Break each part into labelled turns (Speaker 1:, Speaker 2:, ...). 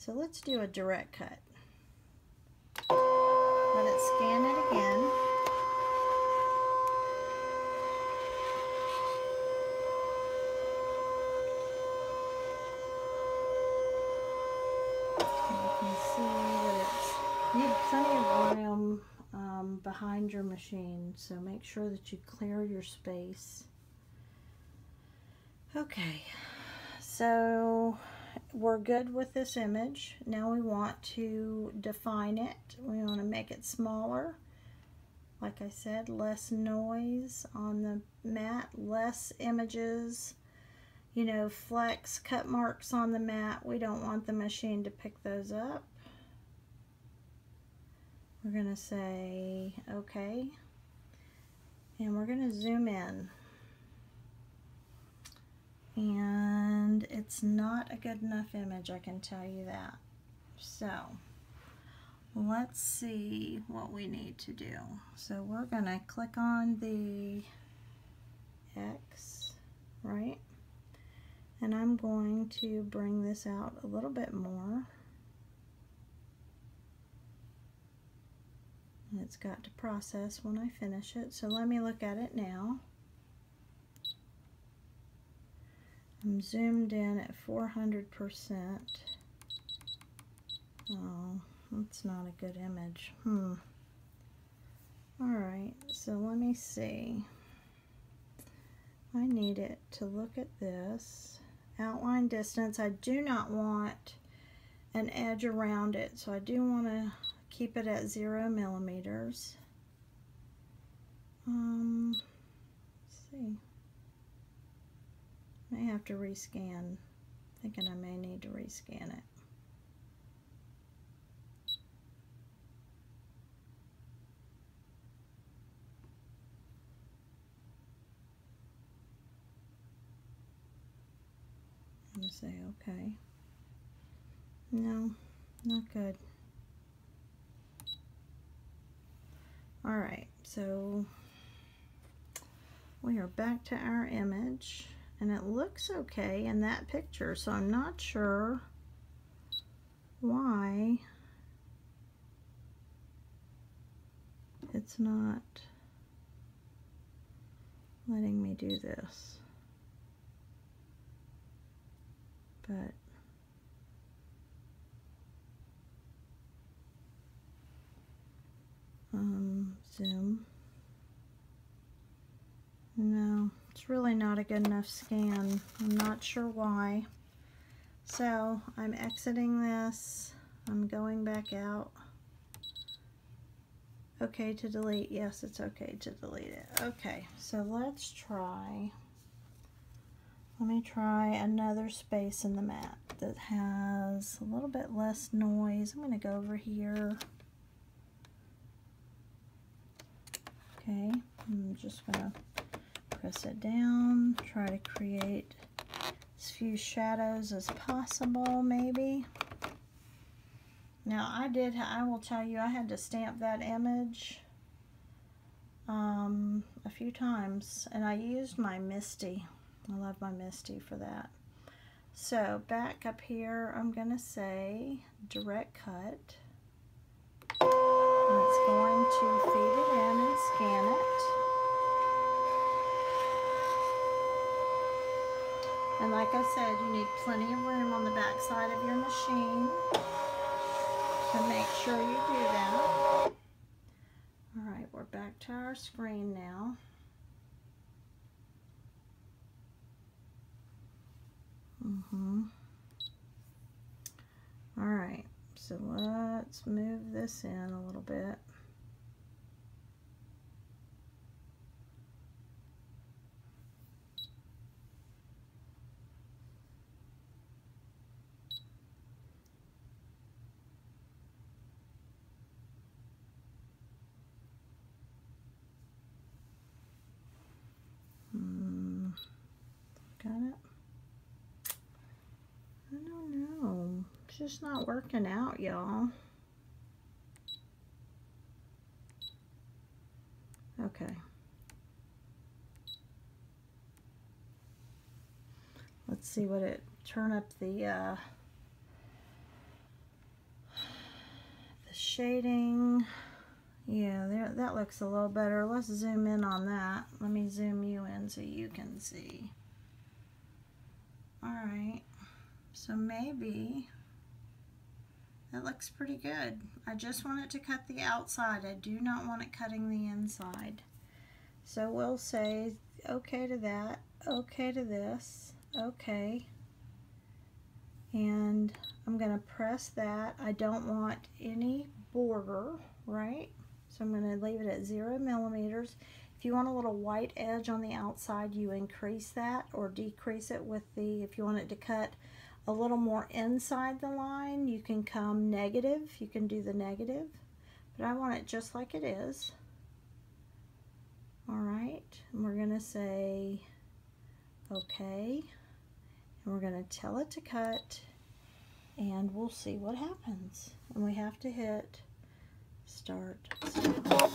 Speaker 1: So let's do a direct cut. Let it scan it again. You can see that it's need plenty of room behind your machine, so make sure that you clear your space. Okay, so we're good with this image. Now we want to define it. We want to make it smaller. Like I said, less noise on the mat, less images, you know, flecks, cut marks on the mat. We don't want the machine to pick those up. We're going to say okay, and we're going to zoom in. And it's not a good enough image, I can tell you that. So let's see what we need to do. So we're going to click on the X, right? And I'm going to bring this out a little bit more. And it's got to process when I finish it. So let me look at it now. I'm zoomed in at 400%. Oh, that's not a good image. Alright, so let me see. I need it to look at this. Outline distance, I do not want an edge around it, so I do want to keep it at 0 millimeters. Let's see. May have to rescan. Thinking I may need to rescan it. I'm going to say okay. No, not good. Alright, so we are back to our image. And it looks okay in that picture, so I'm not sure why it's not letting me do this. But zoom. No, it's really not a good enough scan. I'm not sure why. So I'm exiting this. I'm going back out. Okay to delete. Yes, it's okay to delete it. Okay, so let's try. Let me try another space in the mat that has a little bit less noise. I'm going to go over here. Okay, I'm just going to press it down, try to create as few shadows as possible, maybe. Now I will tell you, I had to stamp that image a few times, and I used my Misty. I love my Misty for that. So back up here, I'm going to say direct cut. And it's going to feed it in and scan it. And like I said, you need plenty of room on the back side of your machine, so make sure you do that. Alright, we're back to our screen now. Alright, so let's move this in a little bit. Got it? I don't know. It's just not working out, y'all. Okay. Let's see what it, turn up the shading. Yeah, there, that looks a little better. Let's zoom in on that. Let me zoom you in so you can see. Alright, so maybe that looks pretty good. I just want it to cut the outside. I do not want it cutting the inside. So we'll say okay to that, okay to this, okay. And I'm going to press that. I don't want any border, right? So I'm going to leave it at 0 millimeters. If you want a little white edge on the outside, you increase that or decrease it with the, if you want it to cut a little more inside the line, you can come negative. You can do the negative, but I want it just like it is. All right, and we're going to say okay, and we're going to tell it to cut, and we'll see what happens. And we have to hit start. All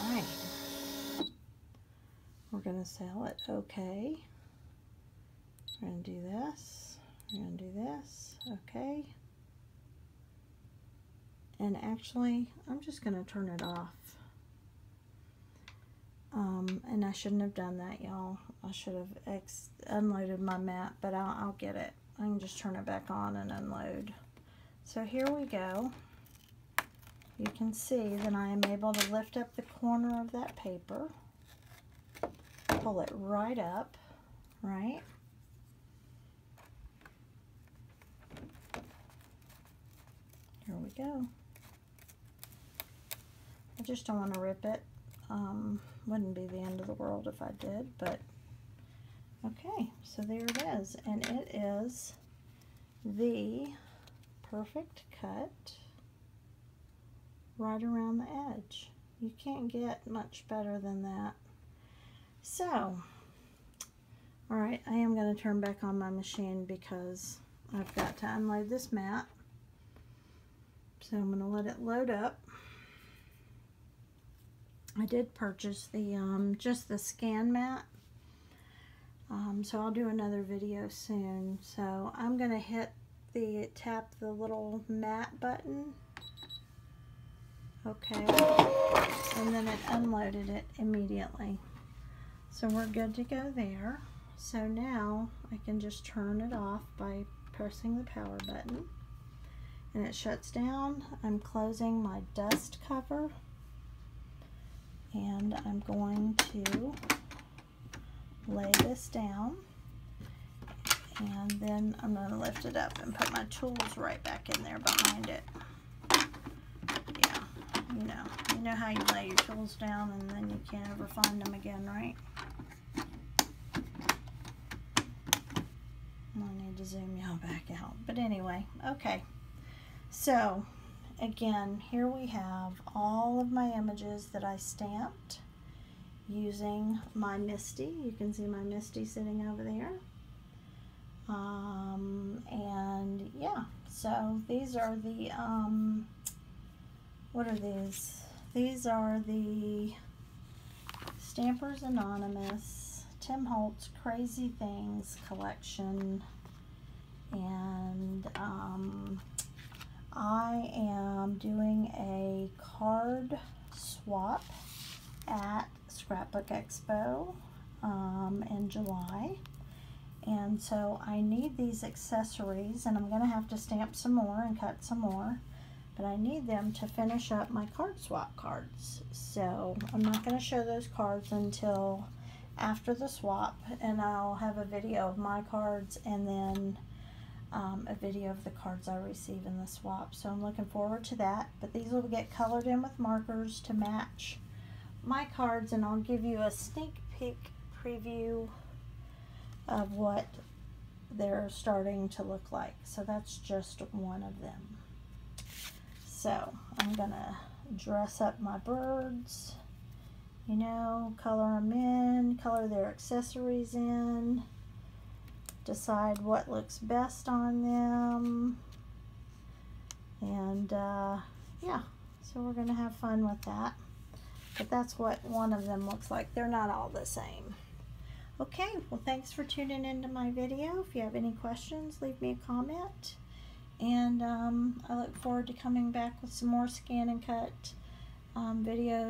Speaker 1: right, we're going to sell it okay. We're going to do this, we're going to do this, okay. And actually, I'm just going to turn it off. And I shouldn't have done that, y'all. I should have unloaded my mat, but I'll get it. I can just turn it back on and unload. So here we go. You can see that I am able to lift up the corner of that paper, pull it right up, right? Here we go. I just don't want to rip it. Wouldn't be the end of the world if I did, but okay, so there it is, and it is the perfect cut right around the edge. You can't get much better than that. So, all right, I am going to turn back on my machine because I've got to unload this mat. So I'm going to let it load up. I did purchase the just the scan mat, so I'll do another video soon. So I'm going to tap the little mat button, okay, and then it unloaded it immediately. So we're good to go there. So now I can just turn it off by pressing the power button, and it shuts down. I'm closing my dust cover. And I'm going to lay this down, and then I'm going to lift it up and put my tools right back in there behind it. Yeah, you know how you lay your tools down and then you can't ever find them again, right? I need to zoom y'all back out. But anyway, okay. So again, here we have all of my images that I stamped using my Misty. You can see my Misty sitting over there. And yeah, so these are the, what are these? These are the Stampers Anonymous, Tim Holtz Crazy Things collection. And I am doing a card swap at Scrapbook Expo in July, and so I need these accessories, and I'm going to have to stamp some more and cut some more, but I need them to finish up my card swap cards. So I'm not going to show those cards until after the swap, and I'll have a video of my cards and then a video of the cards I receive in the swap. So I'm looking forward to that. But these will get colored in with markers to match my cards, and I'll give you a sneak peek preview of what they're starting to look like. So that's just one of them. So I'm gonna dress up my birds, you know, color them in, color their accessories in, decide what looks best on them, and yeah, so we're gonna have fun with that. But that's what one of them looks like. They're not all the same. Okay, well, thanks for tuning into my video. If you have any questions, leave me a comment. And I look forward to coming back with some more ScanNCut videos.